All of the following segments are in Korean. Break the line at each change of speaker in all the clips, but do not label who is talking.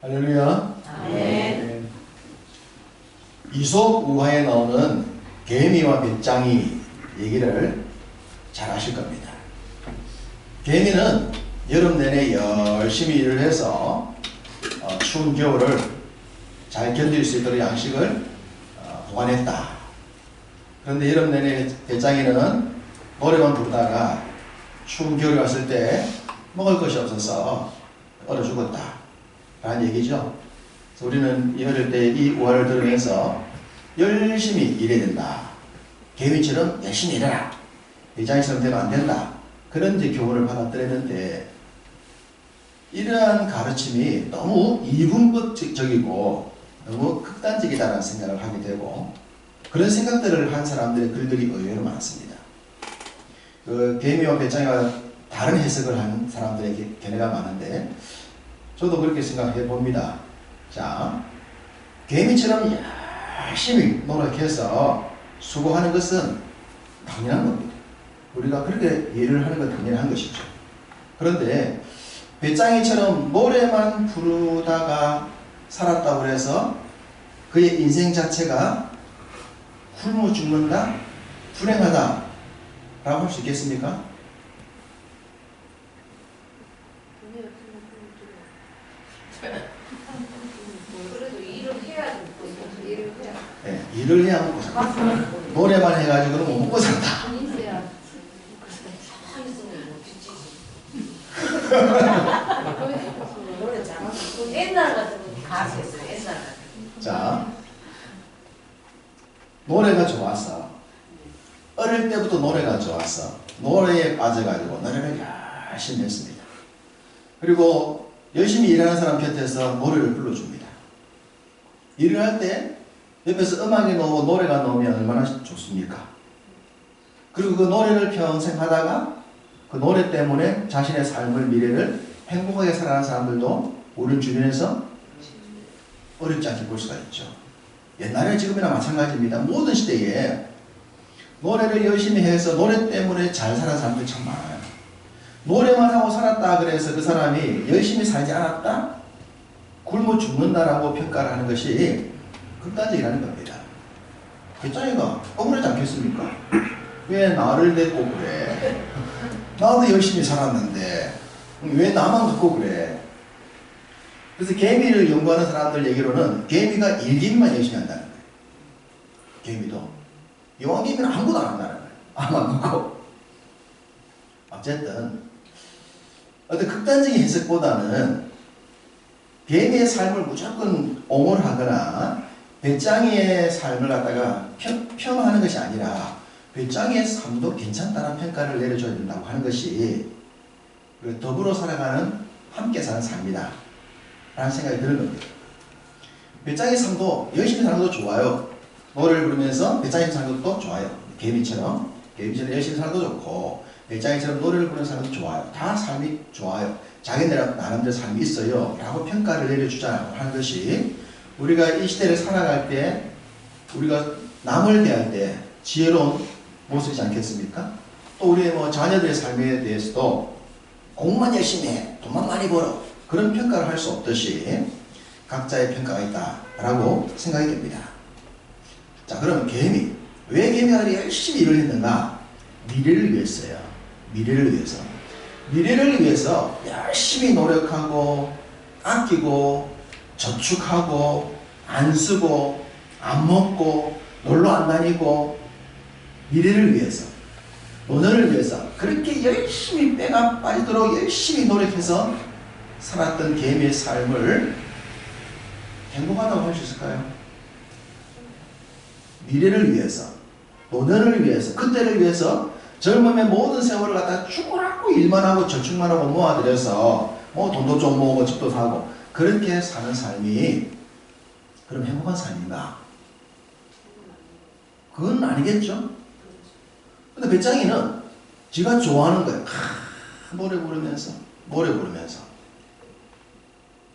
할렐루야.
네.
이솝 우화에 나오는 개미와 배짱이 얘기를 잘 아실 겁니다. 개미는 여름 내내 열심히 일을 해서 추운 겨울을 잘 견딜 수 있도록 양식을 보관했다. 그런데 여름 내내 배짱이는 노래만 부르다가 추운 겨울이 왔을 때 먹을 것이 없어서 얼어 죽었다 라는 얘기죠. 그래서 우리는 어릴 때 이 우화를 들으면서 열심히 일해야 된다. 개미처럼 열심히 일해라. 배짱이처럼 되면 안 된다. 그런 이제 교훈을 받아들였는데, 이러한 가르침이 너무 이분법적이고 너무 극단적이다라는 생각을 하게 되고, 그런 생각들을 한 사람들의 글들이 의외로 많습니다. 그 개미와 배짱이가 다른 해석을 한 사람들의 견해가 많은데, 저도 그렇게 생각해 봅니다. 자, 개미처럼 열심히 노력해서 수고하는 것은 당연한 겁니다. 우리가 그렇게 일을 하는 건 당연한 것이죠. 그런데 배짱이처럼 노래만 부르다가 살았다고 해서 그의 인생 자체가 굶어 죽는다? 불행하다? 라고 할 수 있겠습니까?
그래도 일을 해야지. 일을 해야.
네, 일을 해야 먹고 산다. 노래만 해가지고는 못 먹고 산다.
있어야. 서 있으면 뭐 뒤지지. 노래 잘하면 옛날 같으면 가수였어요. 옛날 같은.
자, 노래가 좋았어. 어릴 때부터 노래가 좋았어. 노래에 빠져가지고 노래를 열심히 했습니다. 그리고 열심히 일하는 사람 곁에서 노래를 불러줍니다. 일을 할 때 옆에서 음악이 나오고 노래가 나오면 얼마나 좋습니까? 그리고 그 노래를 평생 하다가 그 노래 때문에 자신의 삶을, 미래를 행복하게 살아가는 사람들도 우리 주변에서 어렵지 않게 볼 수가 있죠. 옛날에 지금이나 마찬가지입니다. 모든 시대에 노래를 열심히 해서 노래 때문에 잘 사는 사람들이 참 많아요. 노래만 하고 살았다 그래서 그 사람이 열심히 살지 않았다? 굶어 죽는다라고 평가를 하는 것이 극단적이라는 겁니다. 배짱이가 억울하지 않겠습니까? 왜 나를 데리고 그래? 나도 열심히 살았는데 왜 나만 갖고 그래? 그래서 개미를 연구하는 사람들 얘기로는 개미가 일기만 열심히 한다는 거예요. 개미도. 여왕개미는 아무것도 안 한다는 거예요. 아무것도 없고. 어쨌든 어떤 극단적인 해석보다는 개미의 삶을 무조건 옹호하거나 배짱이의 삶을 갖다가 폄하하는 것이 아니라 배짱이의 삶도 괜찮다는 평가를 내려줘야 된다고 하는 것이 더불어 살아가는, 함께 사는 삶이다 라는 생각이 드는 겁니다. 배짱이의 삶도 열심히 사는 것도 좋아요. 노래를 부르면서 배짱이 사는 것도 좋아요. 개미처럼 열심히 사는 것도 좋고, 배짱이처럼 노래를 부르는 사람도 좋아요. 다 삶이 좋아요. 자기네랑 나름대로 삶이 있어요 라고 평가를 내려주자고 하는 것이, 우리가 이 시대를 살아갈 때 우리가 남을 대할 때 지혜로운 모습이지 않겠습니까? 또 우리의 자녀들의 삶에 대해서도 공부만 열심히 해, 돈만 많이 벌어, 그런 평가를 할 수 없듯이 각자의 평가가 있다라고 생각이 됩니다. 자, 그럼 개미, 왜 개미가 열심히 일을 했는가? 미래를 위해서요. 미래를 위해서. 미래를 위해서 열심히 노력하고 아끼고 저축하고 안 쓰고 안 먹고 놀러 안 다니고, 미래를 위해서, 노년을 위해서 그렇게 열심히 빼가 빠지도록 열심히 노력해서 살았던 개미의 삶을 행복하다고 할 수 있을까요? 미래를 위해서, 노년을 위해서, 그때를 위해서 젊음의 모든 세월을 갖다 죽으라고 일만 하고 저축만 하고 모아들여서 돈도 좀 모으고 집도 사고 그렇게 사는 삶이 그럼 행복한 삶인가? 그건 아니겠죠? 근데 배짱이는 지가 좋아하는 거예요. 노래 부르면서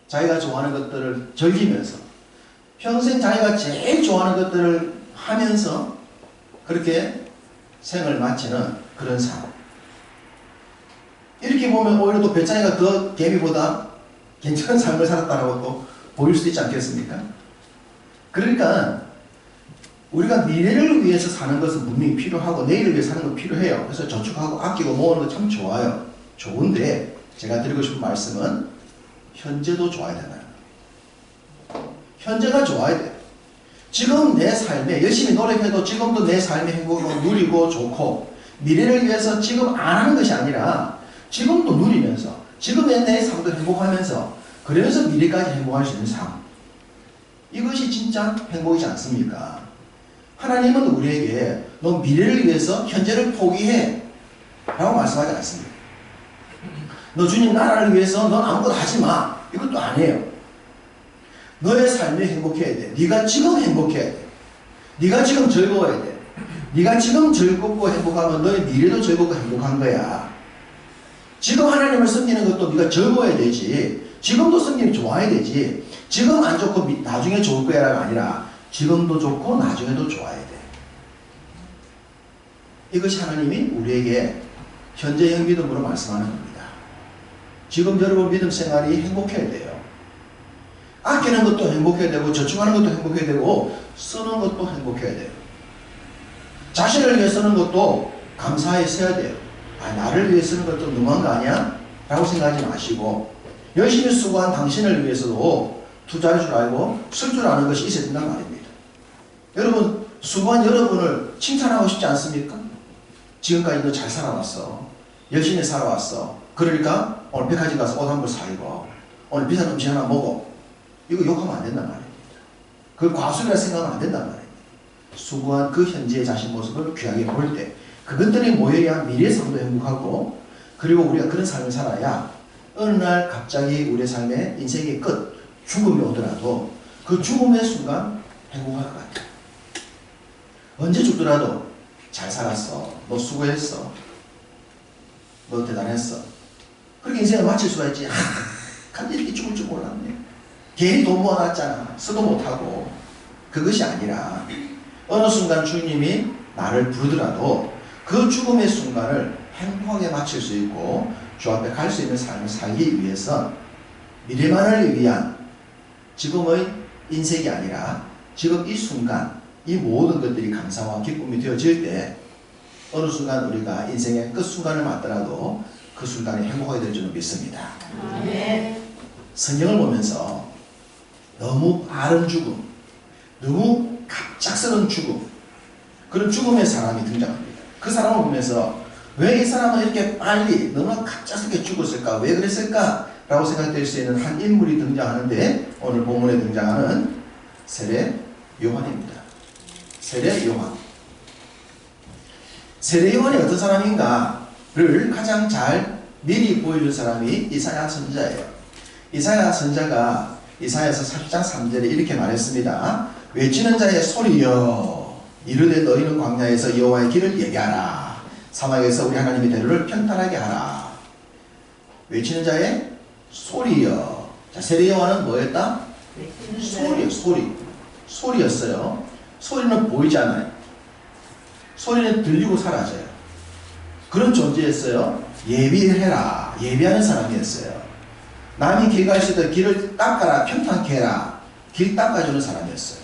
자기가 좋아하는 것들을 즐기면서 평생 자기가 제일 좋아하는 것들을 하면서 그렇게 생을 마치는 그런 삶. 이렇게 보면 오히려 또 배짱이가 더 개미보다 괜찮은 삶을 살았다라고 또 보일 수 있지 않겠습니까? 그러니까 우리가 미래를 위해서 사는 것은 분명히 필요하고 내일을 위해 사는 건 필요해요. 그래서 저축하고 아끼고 모으는 거 참 좋아요. 좋은데 제가 드리고 싶은 말씀은 현재도 좋아야 된다는 거예요. 현재가 좋아야 돼요. 지금 내 삶에 열심히 노력해도 지금도 내 삶의 행복을 누리고 좋고 미래를 위해서 지금 안 하는 것이 아니라 지금도 누리면서 지금의 내 삶도 행복하면서 그러면서 미래까지 행복할 수 있는 삶. 이것이 진짜 행복이지 않습니까? 하나님은 우리에게 너 미래를 위해서 현재를 포기해 라고 말씀하지 않습니다. 너 주님 나라를 위해서 넌 아무것도 하지 마. 이것도 아니에요. 너의 삶이 행복해야 돼. 네가 지금 행복해야 돼. 네가 지금 즐거워야 돼. 네가 지금 즐겁고 행복하면 너의 미래도 즐겁고 행복한 거야. 지금 하나님을 섬기는 것도 네가 즐거워야 되지. 지금도 섬기면 좋아야 되지. 지금 안 좋고 나중에 좋을 거야가 아니라 지금도 좋고 나중에도 좋아야 돼. 이것이 하나님이 우리에게 현재형 믿음으로 말씀하는 겁니다. 지금 여러분 믿음 생활이 행복해야 돼요. 아끼는 것도 행복해야 되고 저축하는 것도 행복해야 되고 쓰는 것도 행복해야 돼요. 자신을 위해 쓰는 것도 감사히 써야 돼요. 아, 나를 위해 쓰는 것도 너무한 거 아니야? 라고 생각하지 마시고 열심히 수고한 당신을 위해서도 투자할 줄 알고 쓸 줄 아는 것이 있어야 된다는 말입니다. 여러분 수고한 여러분을 칭찬하고 싶지 않습니까? 지금까지 너 잘 살아왔어. 열심히 살아왔어. 그러니까 오늘 백화점 가서 옷 한 벌 사 입어. 오늘 비싼 음식 하나 먹어. 이거 욕하면 안 된단 말입니다. 그 과소비라 생각하면 안 된단 말입니다. 수고한 그 현재의 자신 모습을 귀하게 볼 때 그것들이 모여야 미래의 삶도 행복하고 그리고 우리가 그런 삶을 살아야 어느 날 갑자기 우리의 삶의 인생의 끝 죽음이 오더라도 그 죽음의 순간 행복할 것 같아요. 언제 죽더라도 잘 살았어. 너 수고했어. 너 대단했어. 그렇게 인생을 마칠 수가 있지. 간절히 이렇게 죽을 줄 몰랐네. 괜히 돈 모아놨잖아. 쓰도 못하고. 그것이 아니라 어느 순간 주님이 나를 부르더라도 그 죽음의 순간을 행복하게 마칠 수 있고 주 앞에 갈 수 있는 삶을 살기 위해서 미래만을 위한 지금의 인생이 아니라 지금 이 순간 이 모든 것들이 감사와 기쁨이 되어질 때 어느 순간 우리가 인생의 끝순간을 맞더라도 그 순간에 행복하게 될 줄은 믿습니다.
네.
성경을 보면서 너무 빠른 죽음, 너무 갑작스러운 죽음, 그런 죽음의 사람이 등장합니다. 그 사람을 보면서 왜 이 사람은 이렇게 빨리 너무 갑작스럽게 죽었을까? 왜 그랬을까? 라고 생각될 수 있는 한 인물이 등장하는데 오늘 본문에 등장하는 세례 요한입니다. 세례 요한. 세례 요한이 어떤 사람인가를 가장 잘 미리 보여준 사람이 이사야 선지자예요. 이사야 선지자가 이사야서 40장 3절에 이렇게 말했습니다. 외치는 자의 소리여 이르되 너희는 광야에서 여호와의 길을 얘기하라. 사막에서 우리 하나님의 대로를 평탄하게 하라. 외치는 자의 소리여. 자, 세례 요한은 뭐였다? 소리요. 소리였어요. 소리는 보이지 않아요. 소리는 들리고 사라져요. 그런 존재였어요. 예비해라. 예비하는 사람이었어요. 남이 길 갈 때 길을 닦아라. 평탄케 해라. 길 닦아주는 사람이었어요.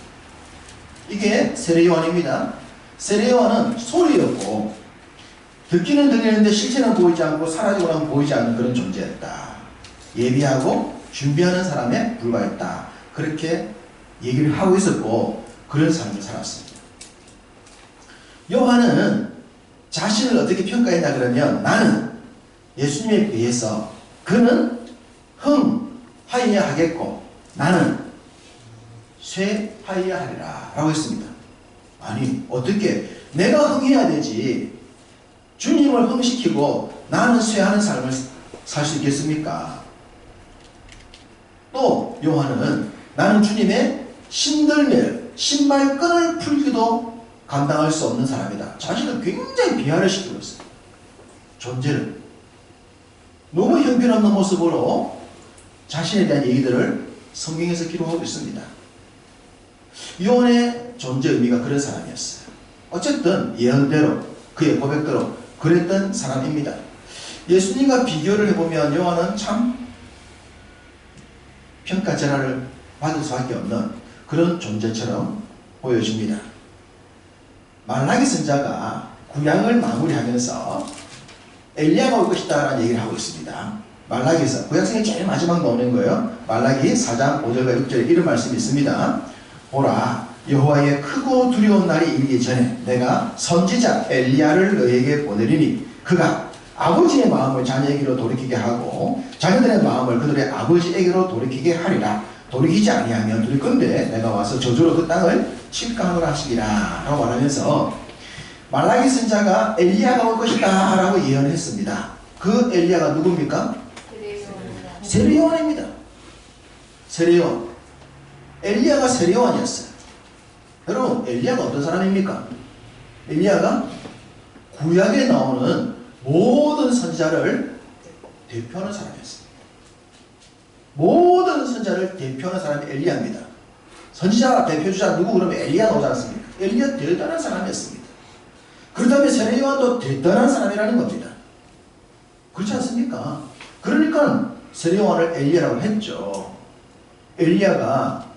이게 세례 요한입니다. 세례 요한은 소리였고 듣기는 들리는데 실체는 보이지 않고 사라지고 나면 보이지 않는 그런 존재였다. 예비하고 준비하는 사람에 불과했다. 그렇게 얘기를 하고 있었고 그런 삶을 살았습니다. 요한은 자신을 어떻게 평가했나 그러면 나는 예수님에 비해서 그는 흥하여야 하겠고 나는 쇠하여야 하리라 라고 했습니다. 아니 어떻게 내가 흥해야 되지 주님을 흥시키고 나는 쇠하는 삶을 살 수 있겠습니까? 또 요한은 나는 주님의 신들매를 신발끈을 풀기도 감당할 수 없는 사람이다. 자신을 굉장히 비하를 시키고 있어요. 존재를. 너무 형편없는 모습으로 자신에 대한 얘기들을 성경에서 기록하고 있습니다. 요한의 존재 의미가 그런 사람이었어요. 어쨌든 예언대로 그의 고백대로 그랬던 사람입니다. 예수님과 비교를 해보면 요한은 참 평가절하를 받을 수밖에 없는 그런 존재처럼 보여집니다. 말라기 선자가 구약을 마무리하면서 엘리야가 올 것이다 라는 얘기를 하고 있습니다. 말라기에서 구약성의 제일 마지막 나오는 거예요. 말라기 4장 5절과 6절에 이런 말씀이 있습니다. 보라, 여호와의 크고 두려운 날이 이르기 전에 내가 선지자 엘리야를 너에게 보내리니 그가 아버지의 마음을 자녀에게로 돌이키게 하고 자녀들의 마음을 그들의 아버지에게로 돌이키게 하리라. 돌이키지 아니하면 돌이건대 내가 와서 저주로 그 땅을 칠까 하노라 하시리라 라고 말하면서 말라기 선자가 엘리야가 올 것이다 라고 예언했습니다. 그 엘리야가 누굽니까? 세례요한입니다. 세례요한. 엘리야가 세례요한이었어요. 여러분, 엘리야가 어떤 사람입니까? 엘리야가 구약에 나오는 모든 선지자를 대표하는 사람이었습니다. 모든 선지자를 대표하는 사람이 엘리야입니다. 선지자 대표주자 누구 그러면 엘리야 나오지 않습니까? 엘리야 대단한 사람이었습니다. 그렇다면 세례요한도 대단한 사람이라는 겁니다. 그렇지 않습니까? 그러니까 세례요한을 엘리야라고 했죠. 엘리야가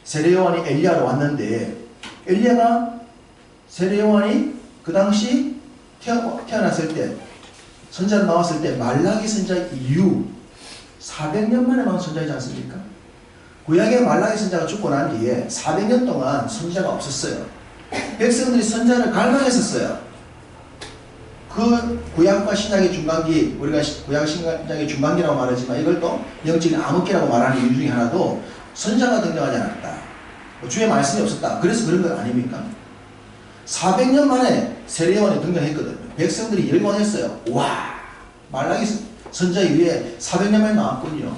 세례요한이 엘리야로 왔는데 엘리야가 세례요한이 그 당시 태어났을 때 선지자로 나왔을 때 말라기 선지자 이후 400년 만에 나온 선지자이지 않습니까? 구약의 말라기 선지자가 죽고 난 뒤에 400년 동안 선지자가 없었어요. 백성들이 선지자를 갈망했었어요. 그 구약과 신약의 중간기, 우리가 구약 신약의 중간기라고 말하지만 이걸 또 영적인 암흑기라고 말하는 이유 중에 하나도 선지자가 등장하지 않았다. 주의 말씀이 없었다. 그래서 그런 것 아닙니까? 400년 만에 세례요한이 등장했거든요. 백성들이 열광했어요. 와, 말라기 선지자 이후에 400년 만에 나왔군요.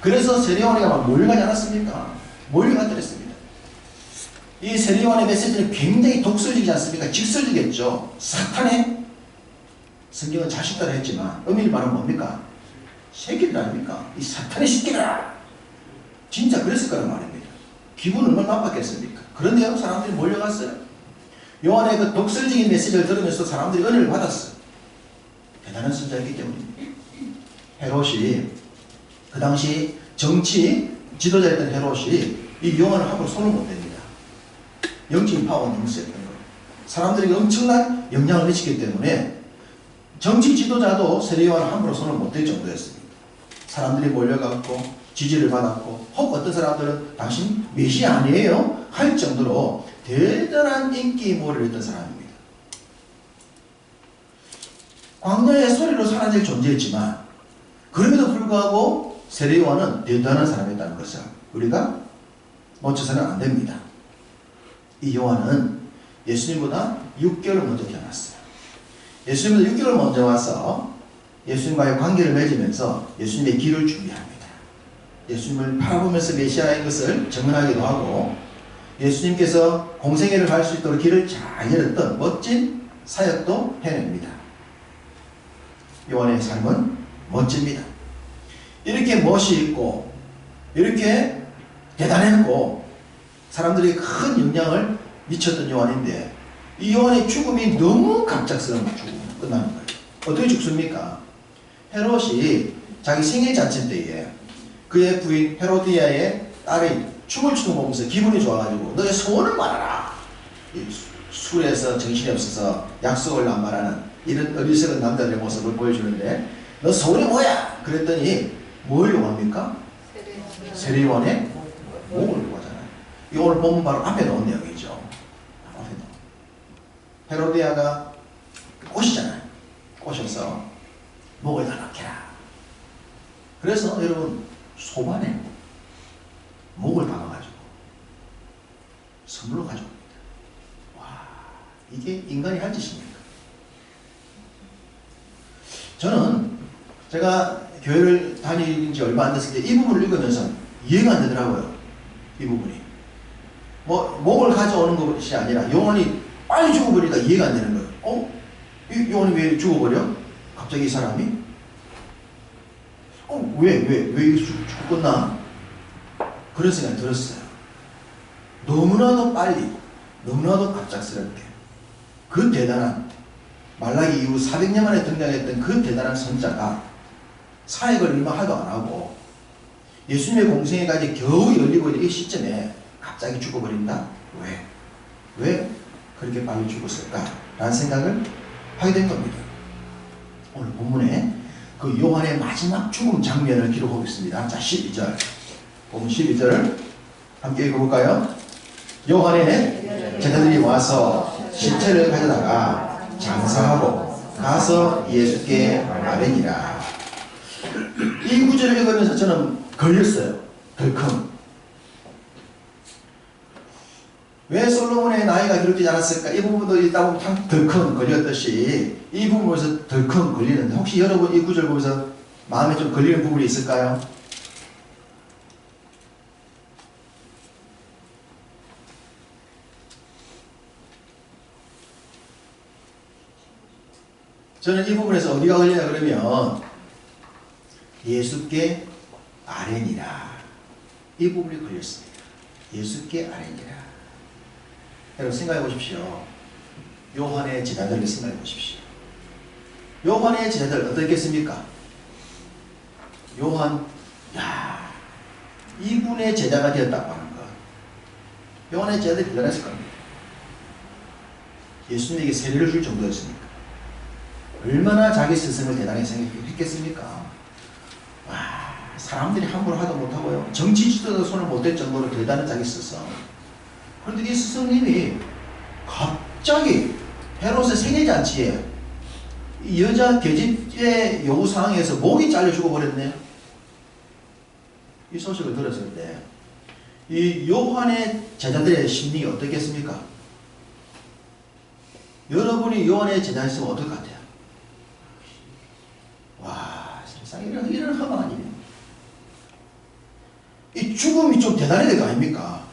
그래서 세례요한이가 막 몰려가지 않았습니까? 몰려갔더랬습니다. 이 세례요한의 메시지는 굉장히 독설적이지 않습니까? 직설적이었죠. 사탄의 성경은 자식들라 했지만 의미를 말하면 뭡니까? 새끼들 아닙니까? 이 사탄의 새끼들아! 진짜 그랬을 거란 말입니다. 기분은 얼마나 나빴겠습니까? 그런데요, 사람들이 몰려갔어요. 요한의 그 독설적인 메시지를 들으면서 사람들이 은혜를 받았어요. 대단한 선자였기 때문입니다. 헤롯이 그 당시 정치 지도자였던 헤롯이 이 요한을 함부로 손을 못 댑니다. 영적인 파워가 너무 세였던 거예요. 사람들이 엄청난 영향을 미치기 때문에 정치 지도자도 세례요한을 함부로 손을 못 댈 정도였습니다. 사람들이 몰려갔고 지지를 받았고 혹 어떤 사람들은 당신 메시아 아니에요? 할 정도로 대단한 인기몰이를 했던 사람입니다. 광야의 소리로 사라질 존재였지만 그럼에도 불구하고 세례요한은 대단한 사람이었다는 것을 우리가 놓쳐서는 안 됩니다. 이 요한은 예수님보다 6개월 먼저 태어났어요. 예수님보다 6개월 먼저 와서 예수님과의 관계를 맺으면서 예수님의 길을 준비합니다. 예수님을 바라보면서 메시아인 것을 증언하기도 하고 예수님께서 공생애를 갈 수 있도록 길을 잘 열었던 멋진 사역도 해냅니다. 요한의 삶은 멋집니다. 이렇게 멋이 있고 이렇게 대단했고 사람들이 큰 영향을 미쳤던 요한인데 이 요한의 죽음이 너무 갑작스러운 죽음으로 끝나는 거예요. 어떻게 죽습니까? 헤롯이 자기 생일잔치 때에 그의 부인 헤로디아의 딸이 춤을 추는 거 보면서 기분이 좋아가지고 너의 소원을 말하라. 술에서 정신이 없어서 약속을 안 말하는 이런 어리석은 남자들의 모습을 보여주는데 너 소원이 뭐야? 그랬더니 뭘 요구합니까? 세례요한의 목을 요구하잖아요. 이 오늘 보면 바로 앞에 나온 내용이죠. 앞에 나온. 헤로디아가 꼬시잖아요. 꼬셔서 목을 다박해라. 그래서 여러분 소반에 목을 박아가지고 선물로 가져옵니다. 와, 이게 인간이 할 짓입니까? 저는 제가 교회를 다닌 지 얼마 안 됐을 때 이 부분을 읽으면서 이해가 안 되더라고요. 이 부분이. 뭐 목을 가져오는 것이 아니라 요한이 빨리 죽어버리니까 이해가 안 되는 거예요. 이 요한이 왜 죽어버려? 갑자기 이 사람이? 왜 죽었나? 그런 생각이 들었어요. 너무나도 빨리, 너무나도 갑작스럽게 그 대단한 말라기 이후 400년 만에 등장했던 그 대단한 선자가 사역을 얼마 하도 안 하고 예수님의 공생애까지 겨우 열리고 있는 이 시점에 갑자기 죽어버린다? 왜? 왜 그렇게 빨리 죽었을까? 라는 생각을 하게 된 겁니다. 오늘 본문에 그 요한의 마지막 죽음 장면을 기록하고 있습니다. 자, 12절. 본문 12절을 함께 읽어볼까요? 요한의 제자들이 와서 시체를 가져다가 장사하고 가서 예수께 아뢰니라. 이 구절을 읽으면서 저는 걸렸어요. 덜컹. 왜 솔로몬의 나이가 기록되지 않았을까? 이 부분도 읽다 보면 참 덜컹 걸렸듯이 이 부분에서 덜컹 걸리는데, 혹시 여러분 이 구절 보면서 마음에 좀 걸리는 부분이 있을까요? 저는 이 부분에서 어디가 걸리냐 그러면 예수께 아뢰니라, 이 부분이 걸렸습니다. 예수께 아뢰니라. 여러분 생각해 보십시오. 요한의 제자들을 생각해 보십시오. 요한의 제자들 어떻겠습니까? 요한, 야, 이분의 제자가 되었다고 하는 것. 요한의 제자들이 대단했을 겁니다. 예수님에게 세례를 줄 정도였습니까? 얼마나 자기 스승을 대단히 생각했겠습니까? 와, 사람들이 함부로 하도 못하고요. 정치 지도도 손을 못 댈 정도로 대단한 자기 스승. 그런데 이 스승님이 갑자기 헤롯의 생일잔치에 이 여자 계집의 요구사항에서 목이 잘려 죽어버렸네요. 이 소식을 들었을 때 이 요한의 제자들의 심리가 어떻겠습니까? 여러분이 요한의 제자였으면 어떨 것 같아요? 와, 세상에 이런 험한 일이에요. 이 죽음이 좀 대단해야 될 거 아닙니까?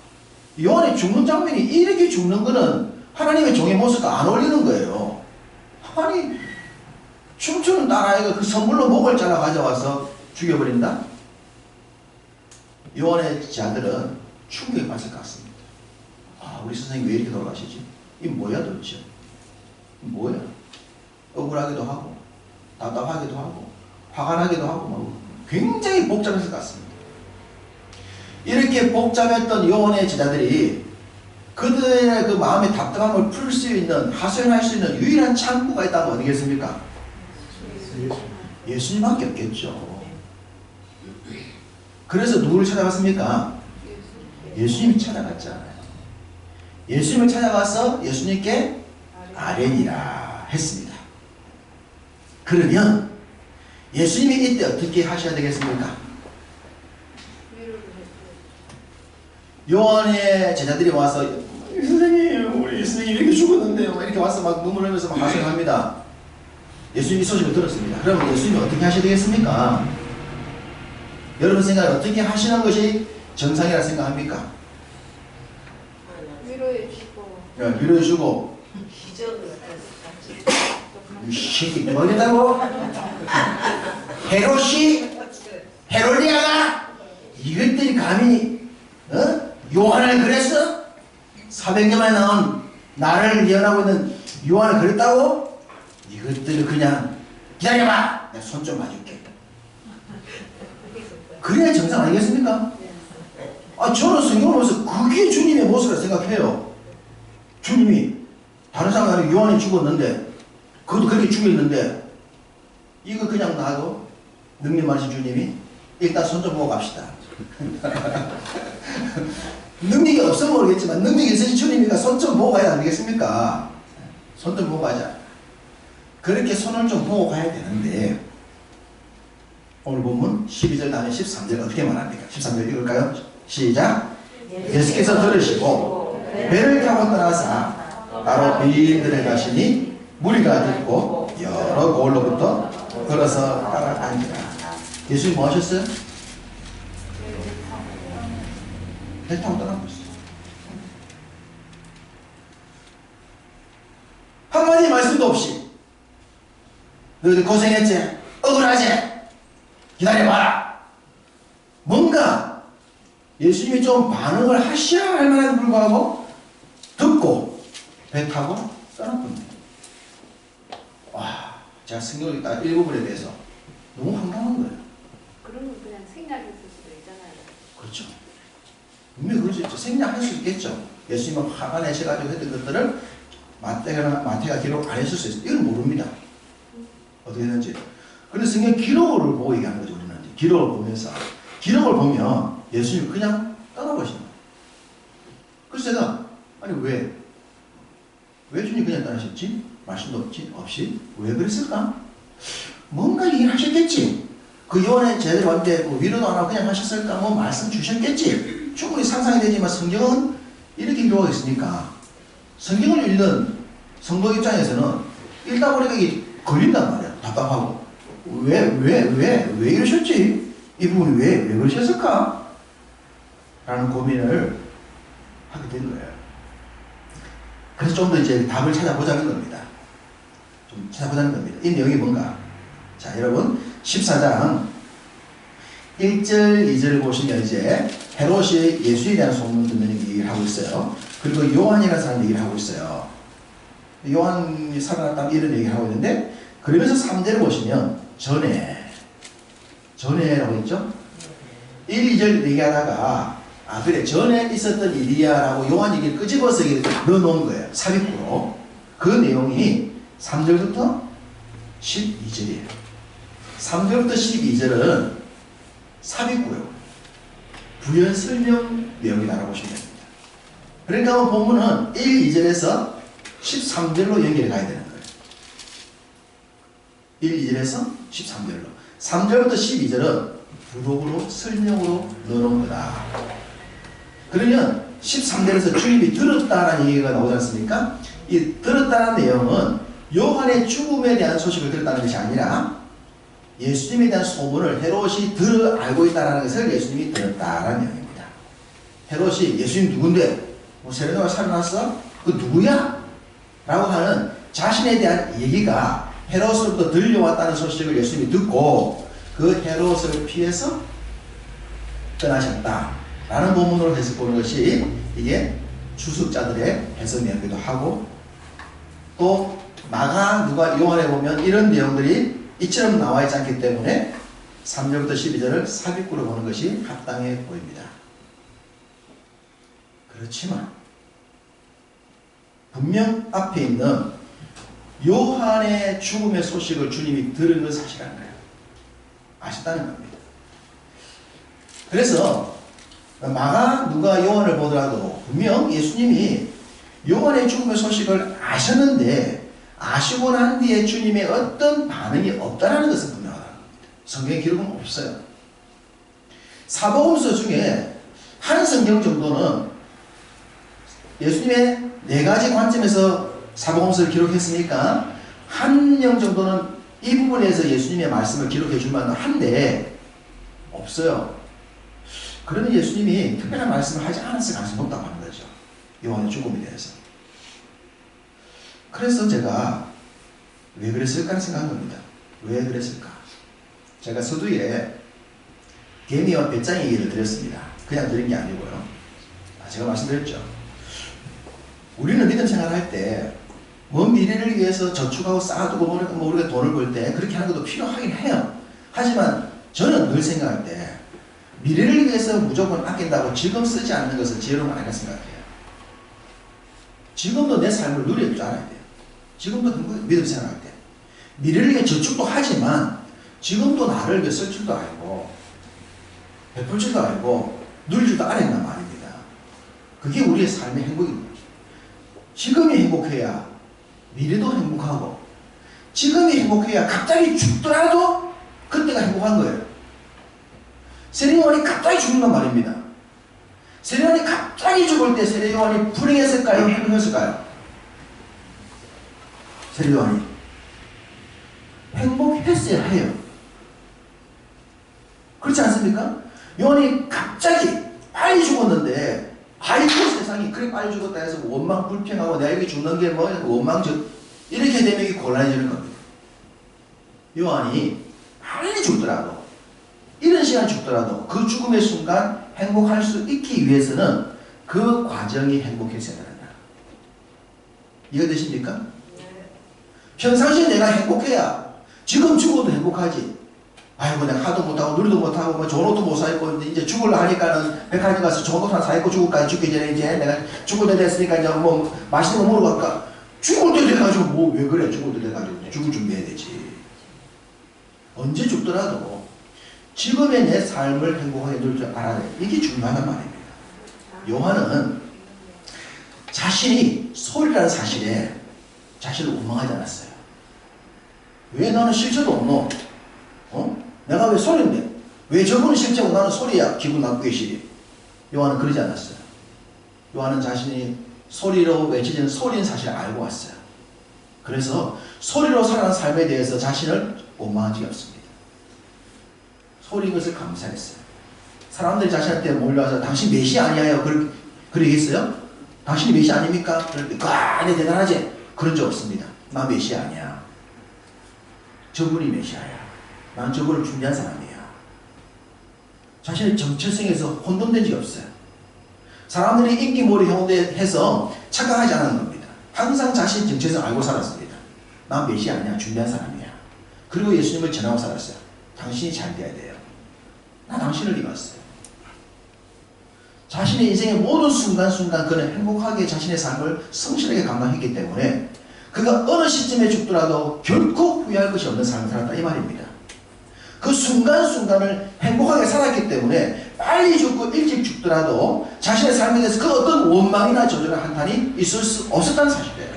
요한이 죽는 장면이, 이렇게 죽는 거는 하나님의 종의 모습과 안 어울리는 거예요. 아니, 춤추는 딸아이가 그 선물로 목을 잘라 가져와서 죽여버린다? 요한의 제자들은 충격에 빠질 것 같습니다. 아, 우리 선생님 왜 이렇게 돌아가시지? 이게 뭐야 도대체? 뭐야? 억울하기도 하고 답답하기도 하고 화가 나기도 하고 뭐 굉장히 복잡했을 것 같습니다. 이렇게 복잡했던 요한의 제자들이 그들의 그 마음의 답답함을 풀 수 있는, 하소연할 수 있는 유일한 창구가 있다면 어디겠습니까? 예수님밖에 없겠죠. 그래서 누구를 찾아갔습니까? 예수님이 찾아갔잖아요. 예수님을 찾아가서 예수님께 아뢰니라 했습니다. 그러면 예수님이 이때 어떻게 하셔야 되겠습니까? 요한의 제자들이 와서 선생님, 우리 예수님이 이렇게 죽었는데 이렇게 와서 막 눈물 흘리면서 막 하소연합니다. 예수님이 이 소식을 들었습니다. 그럼 예수님이 어떻게 하셔야 되겠습니까? 여러분 생각에 어떻게 하시는 것이 정상이라 생각합니까?
위로해주고.
위로해주고. 이 새끼 뭐겠다고? 헤롯이? 헤롯리아가? 이것들이 감히 요한을 그랬어? 400년 만에 나온 나를 예언하고 있는 요한을 그랬다고? 이것들을 그냥 기다려봐! 내가 손 좀 봐줄게. 그래야 정상 아니겠습니까? 아, 저는 성경을 보면서 그게 주님의 모습이라고 생각해요. 주님이 다른 사람이 아니고 요한이 죽었는데, 그것도 그렇게 죽였는데, 이거 그냥 놔도 능력 많으신 주님이 일단 손 좀 보고 갑시다. 능력이 없으면 모르겠지만 능력이 있으신 주님이니까 손 좀 보고 가야 되겠습니까? 손 좀 보고 가자. 그렇게 손을 좀 보고 가야 되는데, 오늘 본문 12절 다음에 13절 어떻게 말합니까? 13절 읽을까요? 시작. 예수께서 들으시고 배를 타고 떠나사 따로 빈들에 가시니 무리가 듣고 여러 고을로부터 걸어서 따라다니라. 예수님 뭐 하셨어요? 배 타고 떠나고 있어요. 한마디 말씀도 없이 너희들 고생했지? 억울하지? 기다려봐라. 뭔가 예수님이 좀 반응을 하셔야 할 만한데도 불구하고 듣고 배 타고 떠났군요. 와, 제가 성경을 딱 일부분에 대해서 너무 황당한 거예요.
그런 건 그냥 생각했을 수도 있잖아요.
그렇죠. 분명히 그럴 수 있죠. 생략할 수 있겠죠. 예수님은 화가 내셔가지고 했던 것들을 마태가 기록 안 했을 수 있어요. 이건 모릅니다. 어떻게 했는지. 그런데 성경 기록을 보고 얘기하는 거죠. 우리는 기록을 보면서. 기록을 보면 예수님이 그냥 떠나보시는 거예요. 그래서 제가 아니 왜 주님 그냥 떠나셨지? 말씀도 없이 왜 그랬을까? 뭔가 얘기를 하셨겠지. 그 요한의 제대로 왔는데 뭐 위로도 안 하고 그냥 하셨을까? 뭐 말씀 주셨겠지. 충분히 상상이 되지만 성경은 이렇게 기록하고 있으니까 성경을 읽는 성도 입장에서는 읽다 보니까 이게 걸린단 말이야. 답답하고. 왜 이러셨지? 이 부분이 왜 그러셨을까? 라는 고민을 하게 된 거예요. 그래서 좀 더 이제 답을 찾아보자는 겁니다. 좀 찾아보자는 겁니다. 이 내용이 뭔가? 자, 여러분, 14장 1절, 2절을 보시면 이제 헤롯이 예수에 대한 소문 듣는 얘기를 하고 있어요. 그리고 요한이라는 사람 얘기를 하고 있어요. 요한이 살아났다면 이런 얘기를 하고 있는데, 그러면서 3절을 보시면 전에라고 있죠? 1, 2절 얘기하다가 그래 전에 있었던 일이야라고 요한 얘기를 끄집어서 넣어놓은 거예요. 삽입구로. 그 내용이 3절부터 12절이에요. 3절부터 12절은 삽입구요. 부연 설명 내용이다라고 보시면 됩니다. 그러니까 본문은 1, 2절에서 13절로 연결해 가야 되는 거예요. 1, 2절에서 13절로. 3절부터 12절은 부록으로 설명으로 넣어놓은 거다. 그러면 13절에서 주님이 들었다라는 얘기가 나오지 않습니까? 이 들었다는 내용은 요한의 죽음에 대한 소식을 들었다는 것이 아니라 예수님에 대한 소문을 헤롯이 알고 있다는 것을 예수님이 들었다라는 내용입니다. 헤롯이 예수님 누군데? 뭐 세례노가 살아났어? 그 누구야? 라고 하는 자신에 대한 얘기가 헤롯으로부터 들려왔다는 소식을 예수님이 듣고 그 헤롯을 피해서 떠나셨다 라는 본문으로 해석 보는 것이 이게 주석자들의 해석 내용이기도 하고, 또 마가, 누가, 요한에 보면 이런 내용들이 이처럼 나와 있지 않기 때문에 3절부터 12절을 삽입구로 보는 것이 합당해 보입니다. 그렇지만 분명 앞에 있는 요한의 죽음의 소식을 주님이 들은 건 사실한 거예요. 아셨다는 겁니다. 그래서 마가, 누가, 요한을 보더라도 분명 예수님이 요한의 죽음의 소식을 아셨는데 아시고 난 뒤에 주님의 어떤 반응이 없다는 것은 분명하다는 겁니다. 성경의 기록은 없어요. 사복음서 중에 한 성경 정도는 예수님의 4가지 관점에서 사복음서를 기록했으니까 한 영 정도는 이 부분에서 예수님의 말씀을 기록해 줄 만도 한데 없어요. 그러면 예수님이 특별한 말씀을 하지 않았을 가능성이 높다고 하는 거죠. 요한의 죽음에 대해서. 그래서 제가 왜 그랬을까 생각한 겁니다. 왜 그랬을까? 제가 서두에 개미와 배짱이 얘기를 드렸습니다. 그냥 드린 게 아니고요. 제가 말씀드렸죠. 우리는 믿음 생활할 때 먼 미래를 위해서 저축하고 쌓아두고 뭐 우리가 돈을 벌 때 그렇게 하는 것도 필요하긴 해요. 하지만 저는 늘 생각할 때 미래를 위해서 무조건 아낀다고 지금 쓰지 않는 것은 지혜로운 거 아니라 생각해요. 지금도 내 삶을 누릴 줄 알아야 돼요. 지금도 믿음 생활할 때 미래를 위해 저축도 하지만 지금도 나를 위해 쓸 줄도 알고 베풀 줄도 알고 누릴 줄도 알아야 한단 말입니다. 그게 우리의 삶의 행복입니다. 지금이 행복해야 미래도 행복하고, 지금이 행복해야 갑자기 죽더라도 그때가 행복한 거예요. 세례요한이 갑자기 죽는단 말입니다. 세례요한이 갑자기 죽을 때 세례요한이 불행했을까요? 행복했을까요? 세례요한이 행복했어야 해요. 그렇지 않습니까? 요한이 갑자기 빨리 죽었는데 아이고 세상이 그렇게 빨리 죽었다 해서 원망 불평하고 내가 여기 죽는 게 뭐 원망 이렇게 되면 이게 곤란해지는 겁니다. 요한이 빨리 죽더라도 이런 시간 죽더라도 그 죽음의 순간 행복할 수 있기 위해서는 그 과정이 행복했어야 된다. 이해되십니까? 평상시에 내가 행복해야 지금 죽어도 행복하지. 아이고 내가 하도 못하고 누리도 못하고 뭐 좋은 옷도 못 사입고 이제 죽을라 하니까는 백화점 가서 좋은 옷 하나 사입고 죽을까 죽기 전에 이제 내가 죽을 때 됐으니까 이제 뭐 맛있는 거 먹으러 갈까. 죽을 때 돼가지고 뭐 왜 그래. 죽을 때 돼가지고 죽을 준비해야 되지. 언제 죽더라도 지금의 내 삶을 행복하게 누릴 줄 알아야 돼. 이게 중요하단 말입니다. 요한은 자신이 소리라는 사실에 자신을 원망하지 않았어요. 왜 나는 실체도 없노? 내가 왜 소리인데? 왜 저분은 실체고 나는 소리야? 기분 나쁘게 시리. 요한은 그러지 않았어요. 요한은 자신이 소리로 외쳐지는 소리인 사실을 알고 왔어요. 그래서 소리로 살아가는 삶에 대해서 자신을 원망한 적이 없습니다. 소리인 것을 감사했어요. 사람들이 자신한테 몰려와서 당신 메시아 아니에요? 그러겠어요? 당신이 메시아 아닙니까? 그럴 때 내 대단하지? 그런 적 없습니다. 나 메시아 아니야. 저분이 메시아야. 난 저분을 준비한 사람이야. 자신의 정체성에서 혼돈된 적이 없어요. 사람들이 인기몰이 해서 착각하지 않은 겁니다. 항상 자신의 정체성을 알고 살았습니다. 난 메시아 아니야. 준비한 사람이야. 그리고 예수님을 전하고 살았어요. 당신이 잘 돼야 돼요. 나 당신을 입었어요. 자신의 인생의 모든 순간순간 그는 행복하게 자신의 삶을 성실하게 감당했기 때문에 그가 어느 시점에 죽더라도 결코 후회할 것이 없는 삶을 살았다 이 말입니다. 그 순간순간을 행복하게 살았기 때문에 빨리 죽고 일찍 죽더라도 자신의 삶에 대해서 그 어떤 원망이나 저주나 한탄이 있을 수 없었다는 사실이에요.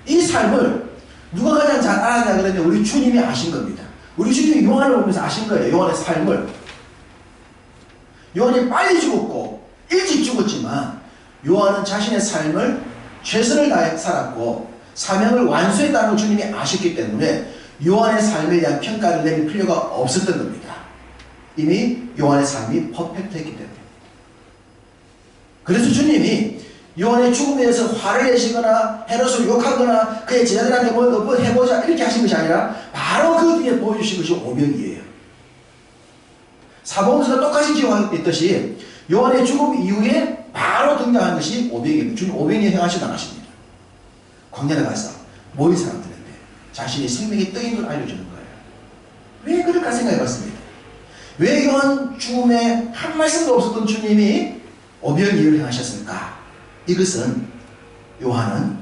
이 삶을 누가 가장 잘 알았냐 그러면 우리 주님이 아신 겁니다. 우리 주님이 요한을 보면서 아신 거예요. 요한의 삶을. 요한이 빨리 죽었고 일찍 죽었지만 요한은 자신의 삶을 최선을 다해 살았고 사명을 완수했다는 걸 주님이 아셨기 때문에 요한의 삶에 대한 평가를 내릴 필요가 없었던 겁니다. 이미 요한의 삶이 퍼펙트했기 때문에. 그래서 주님이 요한의 죽음에 대해서 화를 내시거나 헤롯을 욕하거나 그의 제자들한테 뭐 해보자 이렇게 하신 것이 아니라 바로 그 뒤에 보여주신 것이 오병이에요. 사복음서가 똑같이 기록했듯이 요한의 죽음 이후에 바로 등장한 것이 오병이에요. 주님 오병이에 행하시고 나가십니다. 광야에 가서 모인 사람들인데 자신이 생명의 떡인 걸 알려주는 거예요. 왜 그럴까 생각해봤습니다. 왜 요한 죽음에 한 말씀도 없었던 주님이 오병이어를 행하셨을까? 이것은 요한은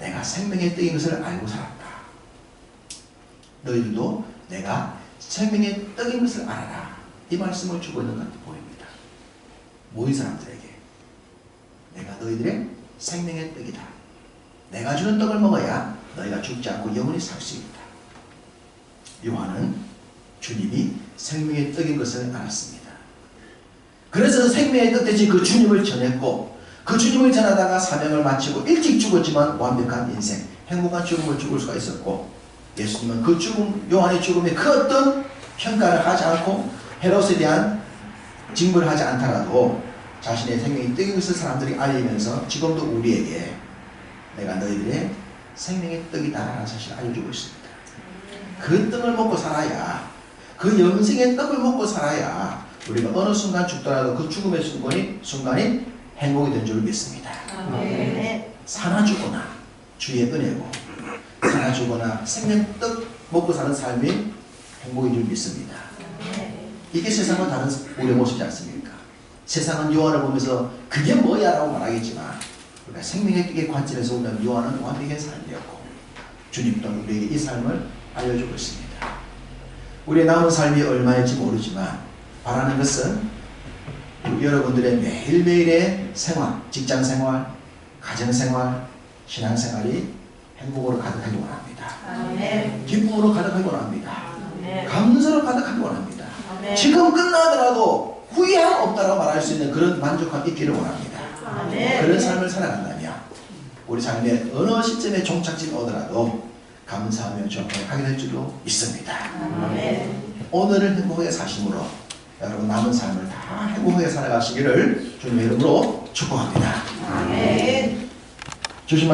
내가 생명의 떡인 것을 알고 살았다. 너희들도 내가 생명의 떡인 것을 알아라. 이 말씀을 주고 있는 것 같아 보입니다. 모인 사람들에게 내가 너희들의 생명의 떡이다. 내가 주는 떡을 먹어야 너희가 죽지 않고 영원히 살 수 있다. 요한은 주님이 생명의 떡인 것을 알았습니다. 그래서 생명의 떡 대신 그 주님을 전했고 그 주님을 전하다가 사명을 마치고 일찍 죽었지만 완벽한 인생, 행복한 죽음을 죽을 수가 있었고 예수님은 그 죽음, 요한의 죽음에 그 어떤 평가를 하지 않고 헤롯에 대한 징벌을 하지 않더라도 자신의 생명이 떡인 것을 사람들이 알리면서 지금도 우리에게 내가 너희들의 생명의 떡이다 라는 사실을 알려주고 있습니다. 그 떡을 먹고 살아야 그 영생의 떡을 먹고 살아야 우리가 어느 순간 죽더라도 그 죽음의 순간이 행복이 된 줄 믿습니다. 사나 죽거나 주의 은혜고 사나 죽거나 생명의 떡 먹고 사는 삶이 행복인 줄 믿습니다. 이게 세상과 다른 우리의 모습이지 않습니까? 세상은 요한을 보면서 그게 뭐야 라고 말하겠지만 우리가 생명의 떡의 관점에서 보면 요한은 완벽한 삶이었고 주님 또한 우리에게 이 삶을 알려주고 있습니다. 우리의 남은 삶이 얼마일지 모르지만 바라는 것은 여러분들의 매일매일의 생활, 직장생활, 가정생활, 신앙생활이 행복으로 가득하기 원합니다.
아멘.
기쁨으로 가득하기 원합니다.
아멘.
감사로 가득하기 원합니다.
아멘.
지금 끝나더라도 후회함 없다고 말할 수 있는 그런 만족감 있기를 원합니다.
아멘.
그런 삶을 살아간다면 우리 삶의 어느 시점에 종착지가 오더라도 감사하며 존경하게 될 줄로 믿습니다.
아멘.
오늘을 행복하게 사심으로 여러분 남은 삶을 다 행복하게 살아가시기를 주님의 이름으로 축복합니다.
아멘.
주신